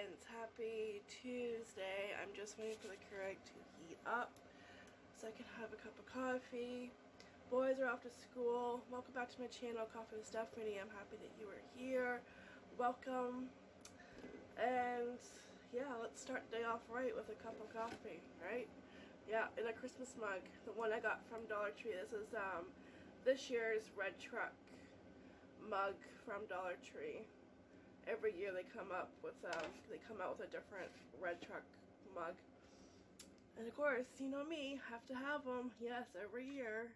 friends, happy Tuesday. I'm just waiting for the Keurig to heat up so I can have a cup of coffee. Boys are off to school. Welcome back to my channel, Coffee with Stephanie. I'm happy that you are here. Welcome. And yeah, let's start the day off right with a cup of coffee, right? Yeah, in a Christmas mug, the one I got from Dollar Tree. This is this year's Red Truck mug from Dollar Tree. Every year they come out with a different Red Truck mug, and of course, you know me, have to have them. Yes, every year.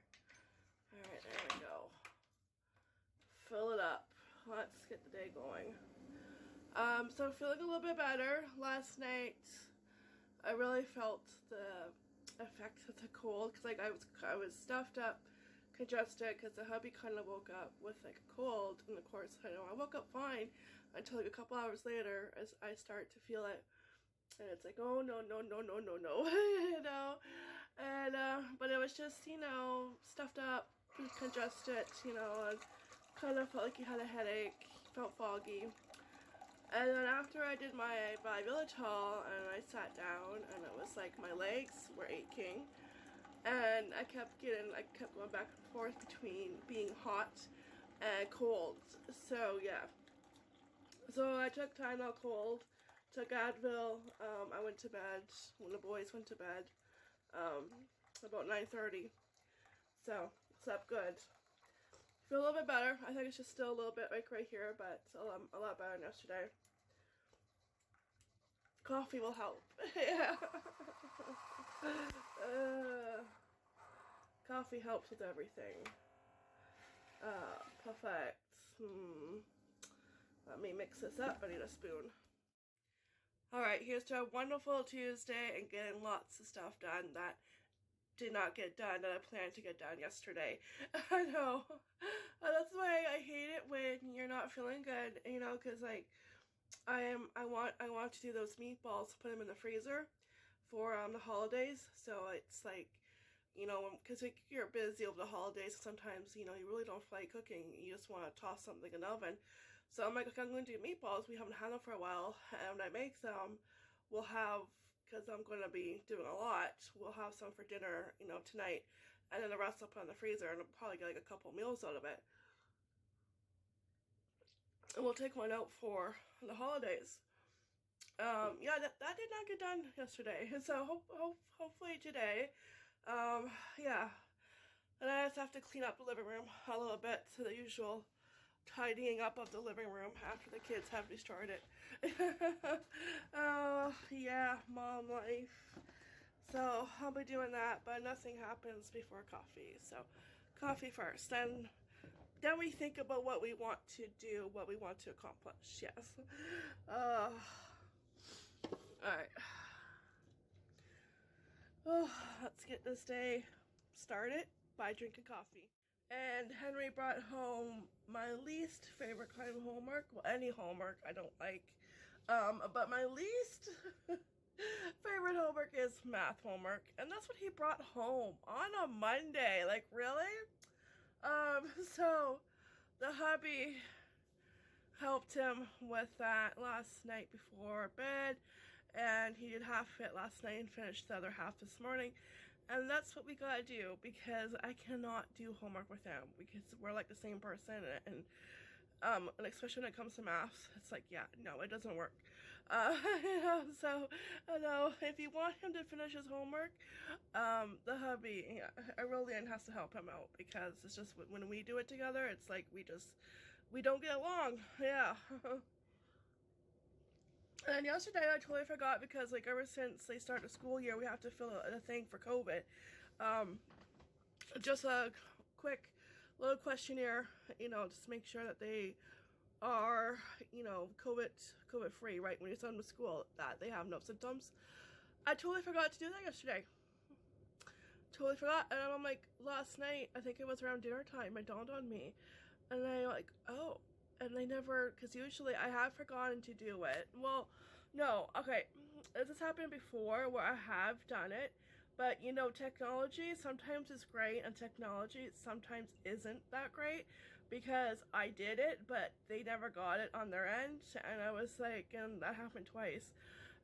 All right, there we go. Fill it up. Let's get the day going. So feeling a little bit better. Last night, I really felt the effects of the cold because I was stuffed up, congested, because the hubby kind of woke up with like a cold, and of course I woke up fine until like a couple hours later as I start to feel it, and it's like, oh no no no no no no you know, and but it was just, you know, stuffed up, congested, you know, and kind of felt like you had a headache, felt foggy. And then after I did my bi-villitol and I sat down, and it was like my legs were aching, and I kept going back and forth between being hot and cold. So yeah, so I took Tylenol cold, took Advil. I went to bed when the boys went to bed, about 9:30. So slept good. Feel a little bit better. I think it's just still a little bit like right here, but a lot better than yesterday. Coffee will help. Yeah. Coffee helps with everything. Perfect. Let me mix this up. I need a spoon. Alright, here's to a wonderful Tuesday and getting lots of stuff done that did not get done that I planned to get done yesterday. I know. That's why I hate it when you're not feeling good, you know, because like I want to do those meatballs, put them in the freezer for the holidays. So it's like, you know, because you're busy over the holidays, sometimes, you know, you really don't feel like cooking. You just want to toss something in the oven. So I'm like, okay, I'm going to do meatballs. We haven't had them for a while, and when I make them, we'll have, because I'm going to be doing a lot, we'll have some for dinner, you know, tonight, and then the rest I'll put in the freezer, and I'll probably get like a couple meals out of it. And we'll take one out for the holidays. Yeah, that did not get done yesterday, so hopefully today. Yeah, and I just have to clean up the living room a little bit, so the usual tidying up of the living room after the kids have destroyed it. Oh yeah, mom life. So I'll be doing that, but nothing happens before coffee. So coffee first, then we think about what we want to do, what we want to accomplish. Yes. All right. Oh, let's get this day started by drinking coffee. And Henry brought home my least favorite kind of homework. Well, any homework I don't like. But my least favorite homework is math homework. And that's what he brought home on a Monday. Like, really? So the hubby helped him with that last night before bed, and he did half of it last night and finished the other half this morning. And that's what we gotta do, because I cannot do homework with him because we're like the same person, and especially when it comes to maths, it's like, yeah, no, it doesn't work. You know, so I know if you want him to finish his homework, the hubby, yeah, Aurelien has to help him out, because it's just when we do it together, it's like we don't get along. Yeah. And yesterday I totally forgot, because like ever since they start the school year, we have to fill a thing for COVID. Just a quick little questionnaire, you know, just to make sure that they are, you know, COVID free, right? When you send them to school, that they have no symptoms. I totally forgot to do that yesterday. Totally forgot. And I'm like, last night, I think it was around dinner time, it dawned on me. And I like, oh. And they never, because usually I have forgotten to do it. Well, no, okay, this has happened before where I have done it, but you know, technology sometimes is great and technology sometimes isn't that great, because I did it, but they never got it on their end, and I was like, and that happened twice.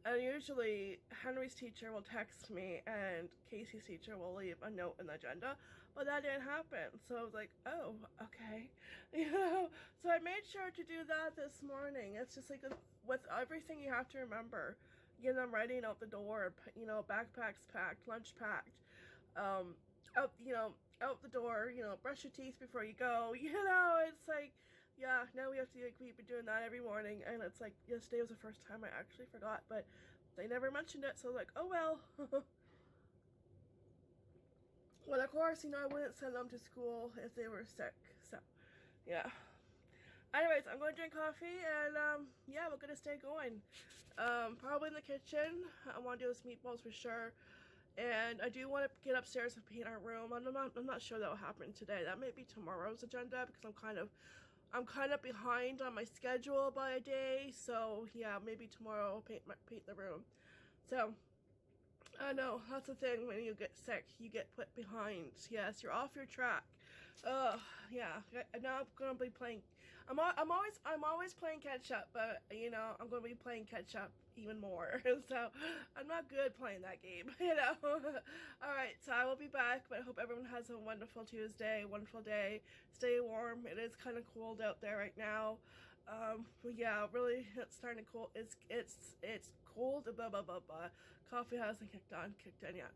And usually Henry's teacher will text me and Casey's teacher will leave a note in the agenda, but that didn't happen. So I was like, oh, okay. You know, so I made sure to do that this morning. It's just like with everything you have to remember, get them ready out the door, you know, backpacks packed, lunch packed, out, you know, out the door, you know, brush your teeth before you go, you know, it's like, yeah, now we have to, like, we've been doing that every morning, and it's like, yesterday was the first time I actually forgot, but they never mentioned it, so I was like, oh well. Well, of course, you know, I wouldn't send them to school if they were sick, so, yeah. Anyways, I'm going to drink coffee, and, yeah, we're going to stay going. Probably in the kitchen. I want to do this meatballs for sure. And I do want to get upstairs and paint our room. I'm not sure that will happen today. That may be tomorrow's agenda because I'm kind of behind on my schedule by a day. So yeah, maybe tomorrow I'll paint the room. So I know that's the thing, when you get sick, you get put behind. Yes, you're off your track. Yeah. Now I'm gonna be playing. I'm always playing catch up, but you know I'm gonna be playing catch up even more. So I'm not good playing that game, you know. All right, so I will be back, but I hope everyone has a wonderful Tuesday, wonderful day. Stay warm. It is kind of cold out there right now. But yeah, really, it's starting to cold. It's cold. Blah blah blah blah. Coffee hasn't kicked in yet.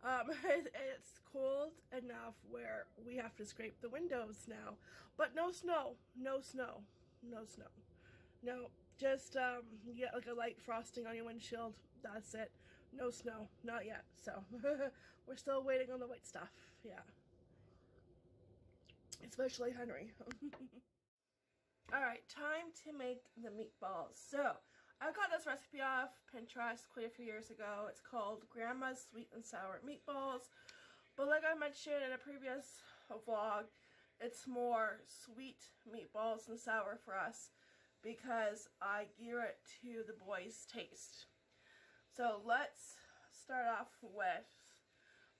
It's cold enough where we have to scrape the windows now, but no snow, no snow, no snow, no. Just you get like a light frosting on your windshield. That's it. No snow, not yet. So we're still waiting on the white stuff. Yeah, especially Henry. Alright, time to make the meatballs. So, I got this recipe off Pinterest quite a few years ago. It's called Grandma's Sweet and Sour Meatballs. But like I mentioned in a previous vlog, it's more sweet meatballs than sour for us because I gear it to the boys' taste. So, let's start off with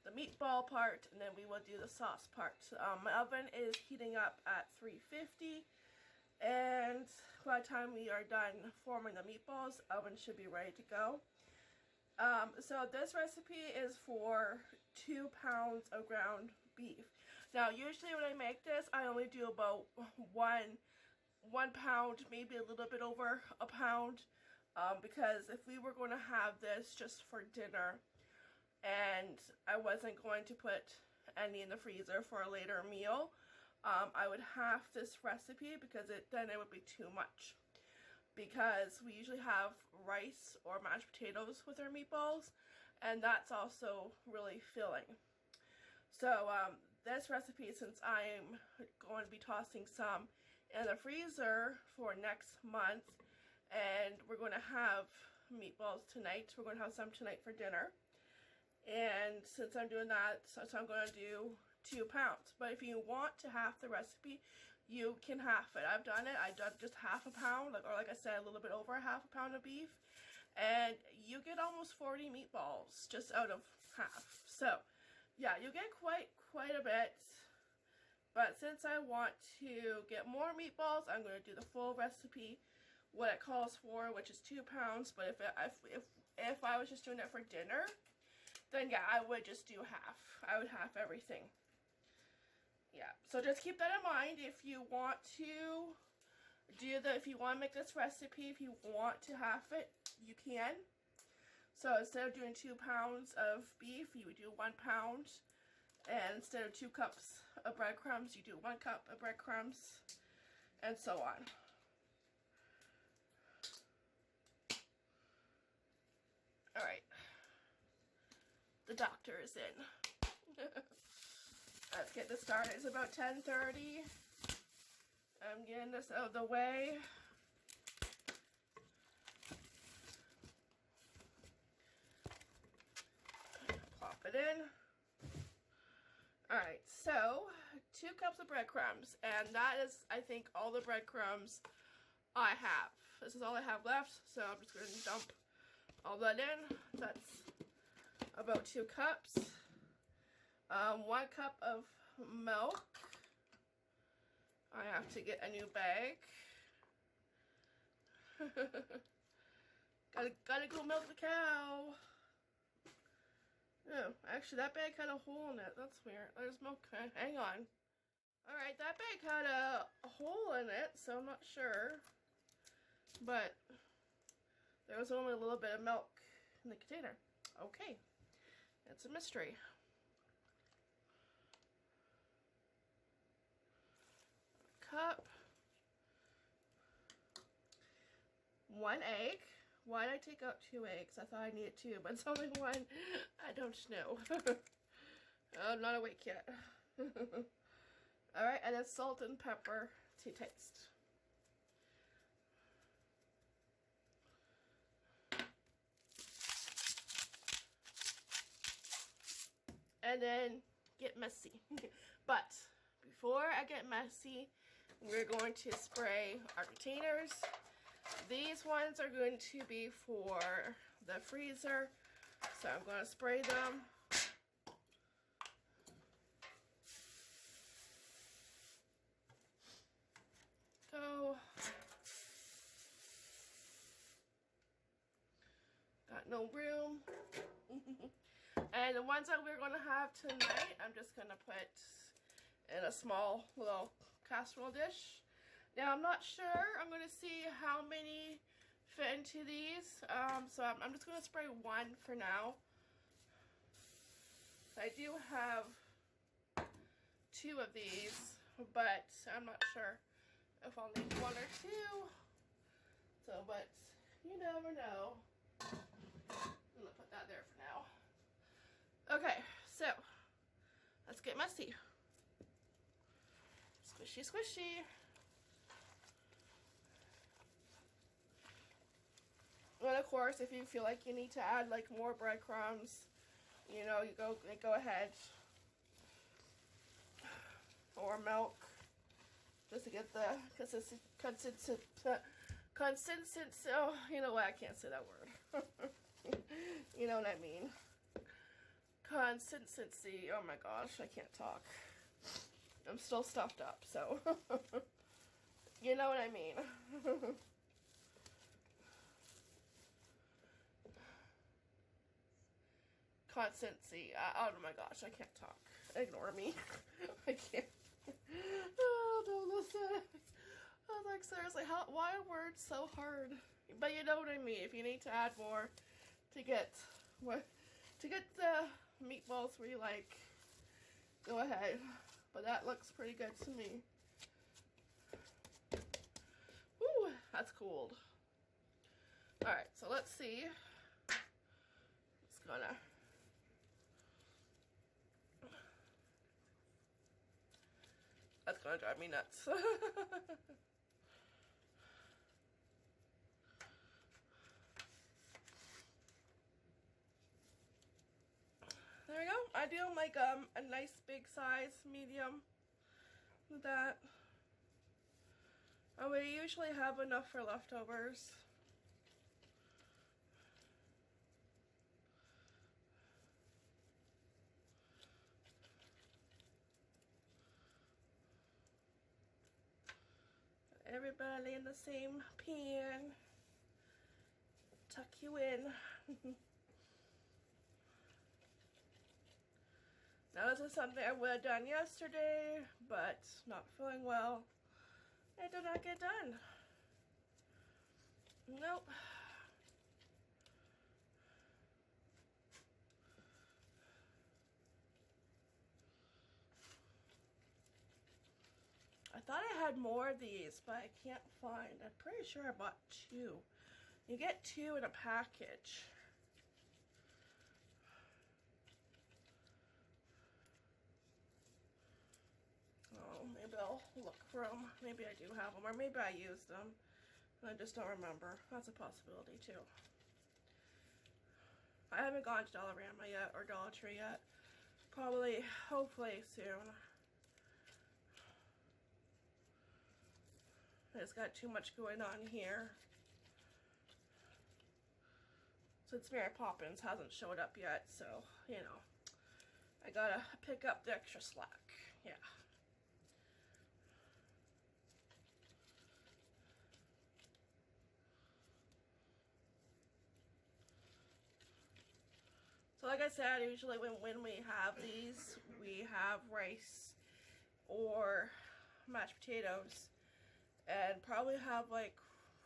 the meatball part and then we will do the sauce part. My oven is heating up at 350. And by the time we are done forming the meatballs, the oven should be ready to go. So this recipe is for 2 pounds of ground beef. Now, usually when I make this, I only do about one pound, maybe a little bit over a pound, because if we were going to have this just for dinner, and I wasn't going to put any in the freezer for a later meal, I would half this recipe because then it would be too much. Because we usually have rice or mashed potatoes with our meatballs, and that's also really filling. So this recipe, since I'm going to be tossing some in the freezer for next month, and we're going to have meatballs tonight, we're going to have some tonight for dinner. And since I'm doing that, so I'm going to do 2 pounds. But if you want to half the recipe, you can half it. I've done it. I've done just half a pound, or like I said, a little bit over half a pound of beef, and you get almost 40 meatballs just out of half. So yeah, you get quite a bit. But since I want to get more meatballs, I'm going to do the full recipe, what it calls for, which is 2 pounds. But if I was just doing it for dinner, then yeah, I would just do half. I would half everything. Yeah, so just keep that in mind if you want to if you want to make this recipe, if you want to half it, you can. So instead of doing 2 pounds of beef, you would do 1 pound. And instead of 2 cups of breadcrumbs, you do 1 cup of breadcrumbs, and so on. Alright. The doctor is in. Let's get this started. It's about 10:30. I'm getting this out of the way. Plop it in. Alright, so 2 cups of breadcrumbs, and that is, I think, all the breadcrumbs I have. This is all I have left, so I'm just going to dump all that in. That's about 2 cups. 1 cup of milk. I have to get a new bag. gotta go milk the cow. Oh, actually that bag had a hole in it. That's weird. There's milk. Hang on. Alright, that bag had a hole in it, so I'm not sure. But there was only a little bit of milk in the container. Okay. It's a mystery. Cup. 1 egg. Why did I take out 2 eggs? I thought I needed 2, but it's only 1. I don't know. I'm not awake yet. Alright, and then salt and pepper to taste. And then get messy. But before I get messy, we're going to spray our containers. These ones are going to be for the freezer, so I'm going to spray them. So, got no room. And the ones that we're going to have tonight, I'm just going to put in a small little casserole dish. Now, I'm not sure. I'm going to see how many fit into these. So I'm just going to spray 1 for now. I do have 2 of these, but I'm not sure if I'll need 1 or 2. So, but you never know. I'm going to put that there for now. Okay, so let's get messy. Squishy, squishy. And of course, if you feel like you need to add like more breadcrumbs, you know, you go ahead. Or milk, just to get the consistency. Oh, you know what? I can't say that word. You know what I mean. Consistency. Oh my gosh, I can't talk. I'm still stuffed up, so you know what I mean. Consistency. Oh my gosh, I can't talk. Ignore me. I can't. Oh, don't listen. I was like, seriously, why are words so hard? But you know what I mean. If you need to add more to get the meatballs where you like, go ahead. But that looks pretty good to me. Woo, that's cold. Alright, so let's see. Just gonna that's gonna drive me nuts. There we go. I do like a nice big size medium with that. We usually have enough for leftovers. Everybody in the same pan. Tuck you in. Now this is something I would have done yesterday, but not feeling well. It did not get done. Nope. I thought I had more of these, but I can't find. I'm pretty sure I bought 2. You get 2 in a package. Oh, maybe I'll look for them. Maybe I do have them, or maybe I used them and I just don't remember. That's a possibility too. I haven't gone to Dollarama yet or Dollar Tree yet. Probably, hopefully soon. I just got too much going on here. Since Mary Poppins hasn't showed up yet, so, you know, I gotta pick up the extra slack. Yeah. like I said, usually when we have these, we have rice or mashed potatoes, and probably have like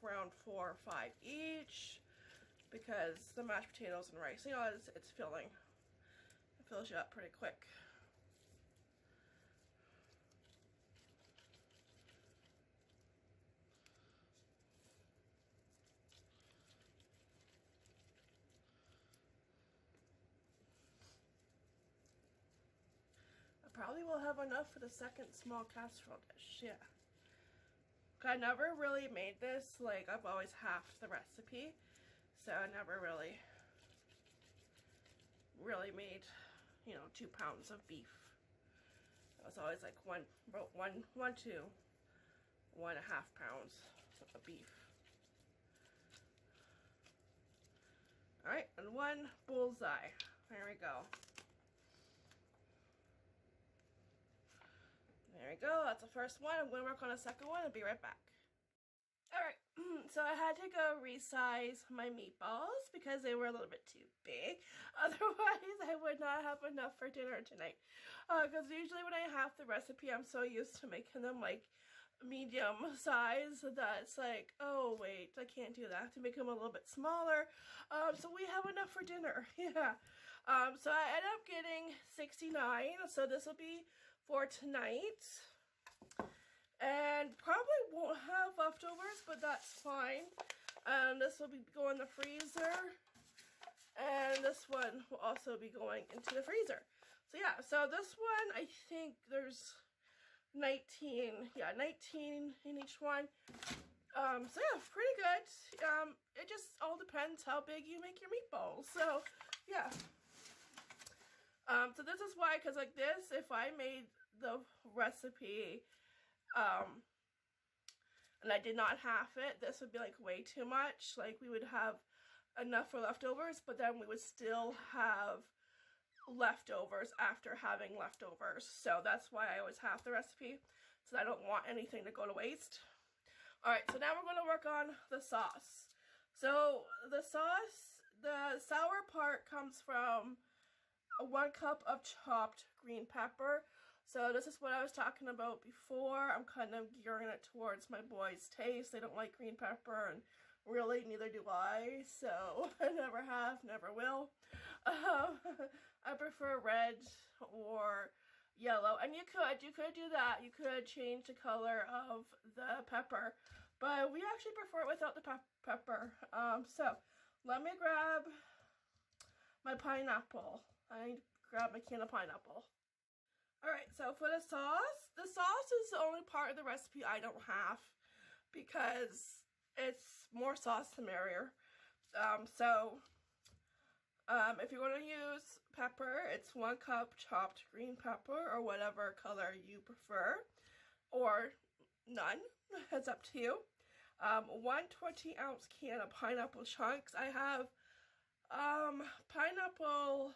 around 4 or 5 each, because the mashed potatoes and rice, you know, it's filling. It fills you up pretty quick. I probably will have enough for the second small casserole dish, yeah. I never really made this, like I've always halved the recipe, so I never really made, you know, 2 pounds of beef. It was always like about one to 1.5 pounds of beef. Alright, and 1 bullseye. There we go. There we go, that's the first one. I'm going to work on a second one and be right back. Alright, so I had to go resize my meatballs because they were a little bit too big. Otherwise, I would not have enough for dinner tonight. Because usually when I have the recipe, I'm so used to making them like medium size that it's like, oh wait, I can't do that. I have to make them a little bit smaller. So we have enough for dinner, yeah. So I ended up getting 69, so this will be for tonight. And probably won't have leftovers, but that's fine. And this will be going in the freezer. And this one will also be going into the freezer. So yeah, so this one, I think there's 19 in each one. So yeah, pretty good. It just all depends how big you make your meatballs. So yeah. So this is why, because like this, if I made the recipe, and I did not half it, this would be like way too much. Like we would have enough for leftovers, but then we would still have leftovers after having leftovers. So that's why I always half the recipe, so I don't want anything to go to waste. Alright, so now we're going to work on the sauce. So the sauce, the sour part comes from 1 cup of chopped green pepper. So this is what I was talking about before. I'm kind of gearing it towards my boys' taste. They don't like green pepper, and really neither do I. So I never have, never will. I prefer red or yellow, and you could do that. You could change the color of the pepper, but we actually prefer it without the pepper. So let me grab my pineapple. I need to grab my can of pineapple. Alright, so for the sauce is the only part of the recipe I don't have, because it's more sauce the merrier. If you're going to use pepper, it's 1 cup chopped green pepper, or whatever color you prefer, or none, it's up to you. 1 20-ounce can of pineapple chunks. I have pineapple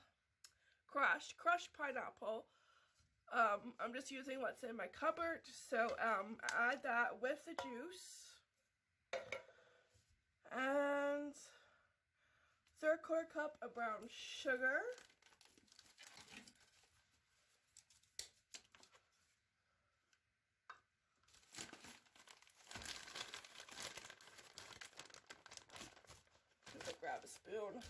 crushed pineapple. I'm just using what's in my cupboard, so add that with the juice, and 3/4 cup of brown sugar, grab a spoon.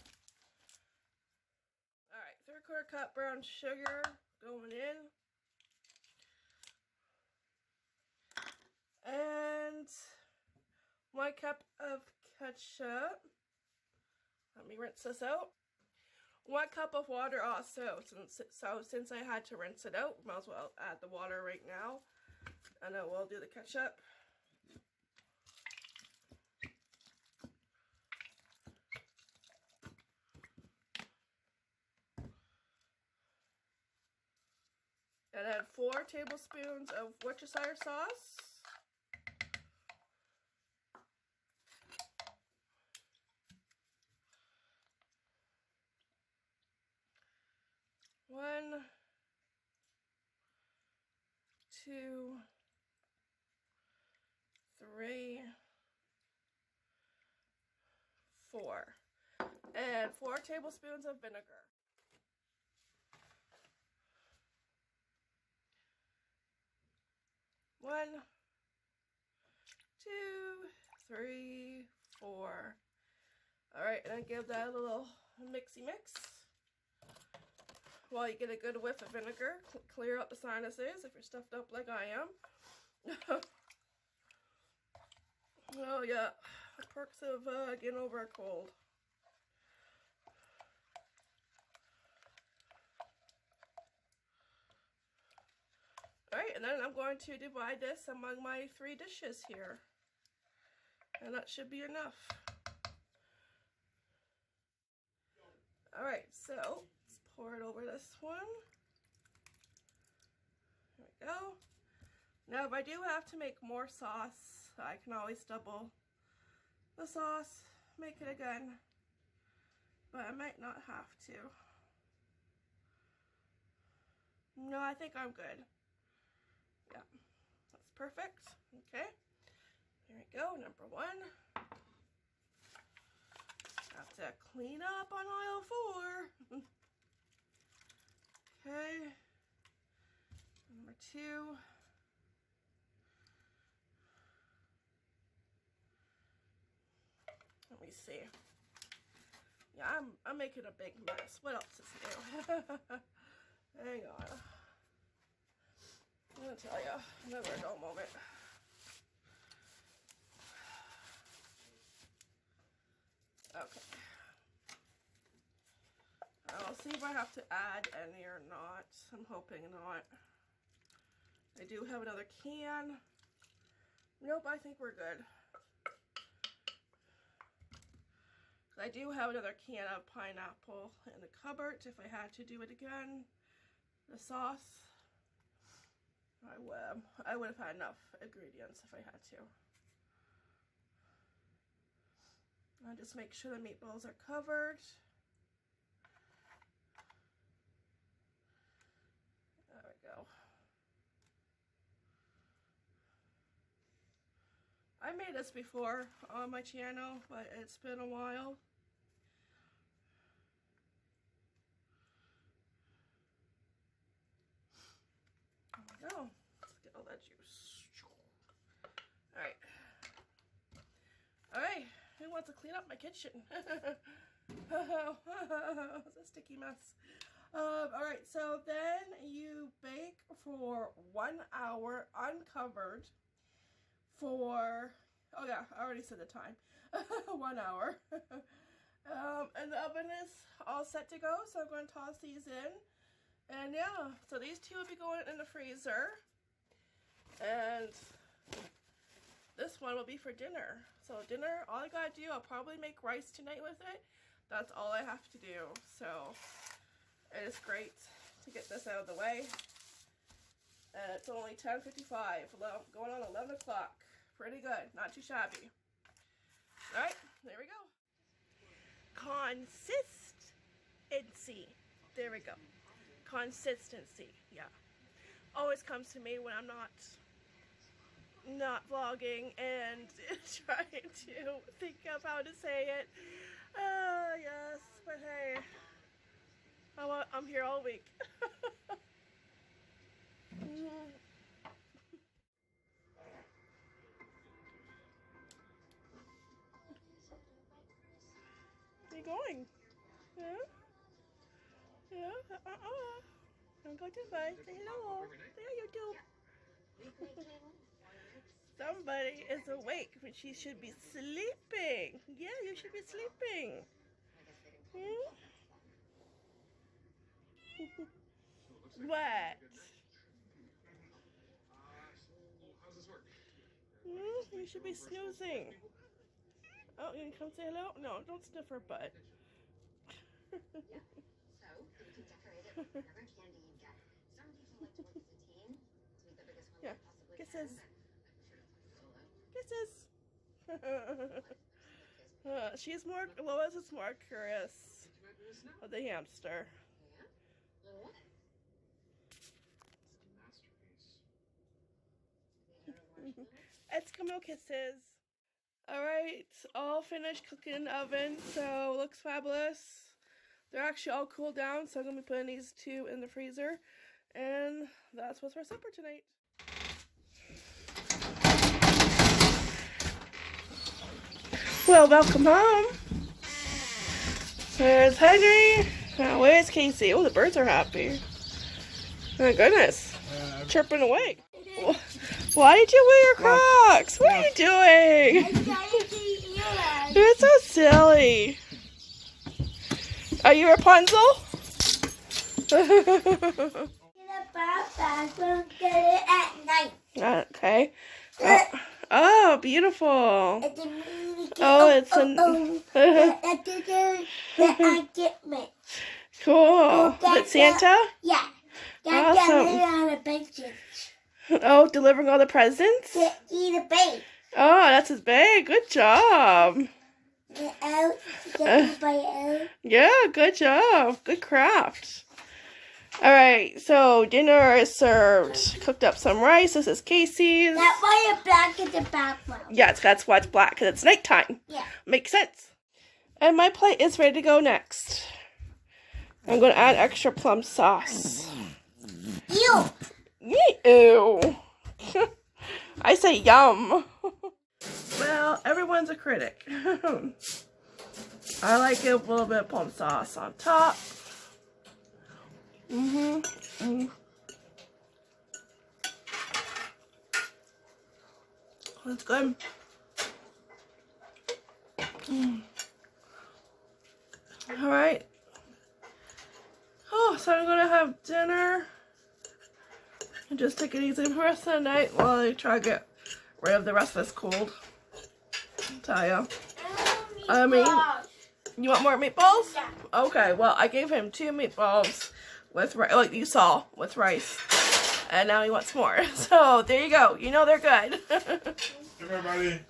Alright, 3/4 cup brown sugar going in. And 1 cup of ketchup. Let me rinse this out. 1 cup of water also. Since I had to rinse it out, might as well add the water right now. And then we'll do the ketchup. And then 4 tablespoons of Worcestershire sauce. One, 2, 3, 4. And 4 tablespoons of vinegar. 1, 2, 3, 4. Alright, and then give that a little mixy mix while you get a good whiff of vinegar. Clear out the sinuses if you're stuffed up like I am. Oh yeah, the perks of getting over a cold. Alright, and then I'm going to divide this among my 3 dishes here. And that should be enough. Alright, so let's pour it over this one. There we go. Now if I do have to make more sauce, I can always double the sauce, make it again. But I might not have to. No, I think I'm good. Yeah, that's perfect. Okay, here we go, number 1. Have to clean up on aisle 4. Okay, number 2. Let me see. Yeah, I'm making a big mess. What else is new? Hang on. I'm gonna tell you, never a dull moment. Okay. I'll see if I have to add any or not. I'm hoping not. I do have another can. Nope, I think we're good. I do have another can of pineapple in the cupboard if I had to do it again. The sauce. I would have had enough ingredients if I had to. I'll just make sure the meatballs are covered. There we go. I made this before on my channel, but it's been a while. There we go. Let's get all that juice. Alright. Alright, who wants to clean up my kitchen? It's a sticky mess. Alright, so then you bake for 1 hour uncovered for, oh yeah, I already said the time. 1 hour. And the oven is all set to go, so I'm going to toss these in. And yeah, so these 2 will be going in the freezer. And this one will be for dinner. So dinner, all I gotta do, I'll probably make rice tonight with it. That's all I have to do. So it is great to get this out of the way. And it's only 10:55, going on 11 o'clock. Pretty good, not too shabby. All right, there we go. Consistency. There we go. Consistency, yeah. Always comes to me when I'm not vlogging and trying to think of how to say it. Yes, but hey, I'm here all week. Where are you going? Yeah? Yeah? Don't go too far. Say hello. There you do. Somebody is awake when she should be sleeping. Yeah, you should be sleeping. What? How's this work? You should be snoozing. Oh, you can come say hello? No, don't sniff her butt. Yeah. So, you can decorate it with whatever candy you get. Some people like to work as a team to make the biggest one Yeah. they possibly Kisses. can. I prefer to talk solo. Kisses. Lois is more curious of the hamster. Yeah? What? It's a masterpiece. Eskimo kisses. Alright, all finished cooking in the oven, so looks fabulous. They're actually all cooled down, so I'm going to be putting these 2 in the freezer. And that's what's for supper tonight. Well, welcome home. There's Henry. Now, where's Casey? Oh, the birds are happy. My goodness. Chirping away. Why did you wear your Crocs? What are you doing? You're so silly. Are you Rapunzel? Okay. Oh, beautiful. Oh, it's cool. Is it Santa? Yeah. Awesome. Oh, delivering all the presents? Oh, that's his bag. Good job. Yeah, good job. Good craft. All right, so dinner is served. Cooked up some rice. This is Casey's. That's why it's black in the background. Yes, that's why it's black, because it's nighttime. Yeah. Makes sense. And my plate is ready to go next. I'm going to add extra plum sauce. Ew. Ew. I say yum. Well, everyone's a critic. I like it with a little bit of plum sauce on top. That's good. All right. Oh, so I'm gonna have dinner and just take it easy for the rest of the night while I try to get rid of the rest of this cold. I'll tell ya. I mean, you want more meatballs? Yeah. Okay. Well, I gave him 2 meatballs with like you saw with rice, and now he wants more. So there you go. You know they're good. Come here, buddy.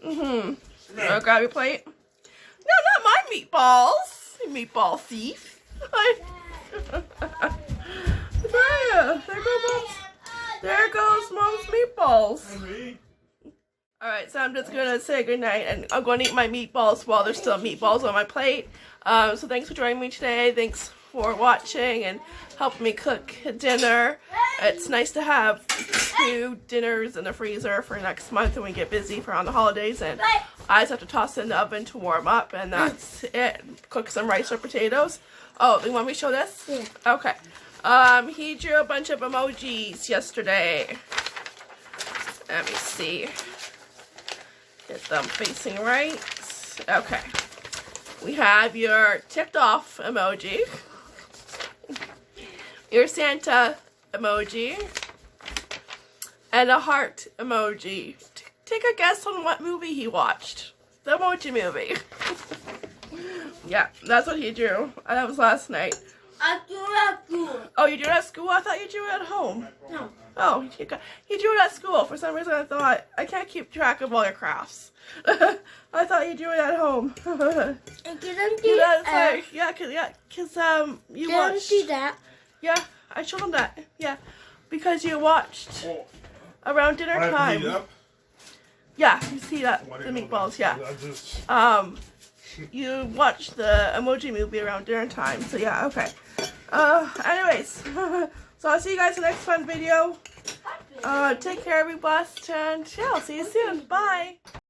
I'll grab your plate. No, not my meatballs. You meatball thief. There goes Mom's meatballs. Alright, so I'm just going to say goodnight, and I'm going to eat my meatballs while there's still meatballs on my plate. So thanks for joining me today. Thanks for watching and helping me cook dinner. It's nice to have 2 dinners in the freezer for next month when we get busy for around the holidays, and I just have to toss it in the oven to warm up, and that's it. Cook some rice or potatoes. Oh, you want me to show this? Yeah. Okay. He drew a bunch of emojis yesterday. Let me see. Get them facing right. Okay. We have your ticked off emoji, your Santa emoji, and a heart emoji. Take a guess on what movie he watched. The Emoji Movie. Yeah, that's what he drew. That was last night. I do at school. Oh, you drew it at school? I thought you drew it at home. No. Oh, he drew it at school. For some reason, I thought, I can't keep track of all your crafts. I thought you drew it at home. And get them do Yeah, cause you Get them watched. do that. Yeah, I showed him that. Yeah, because you watched around dinner time. Yeah, you see that the meatballs. Yeah. You watched the Emoji Movie around dinner time. So yeah, okay. Anyways, so I'll see you guys in the next fun video. Take care, be blessed, and yeah, I'll see you soon. Bye.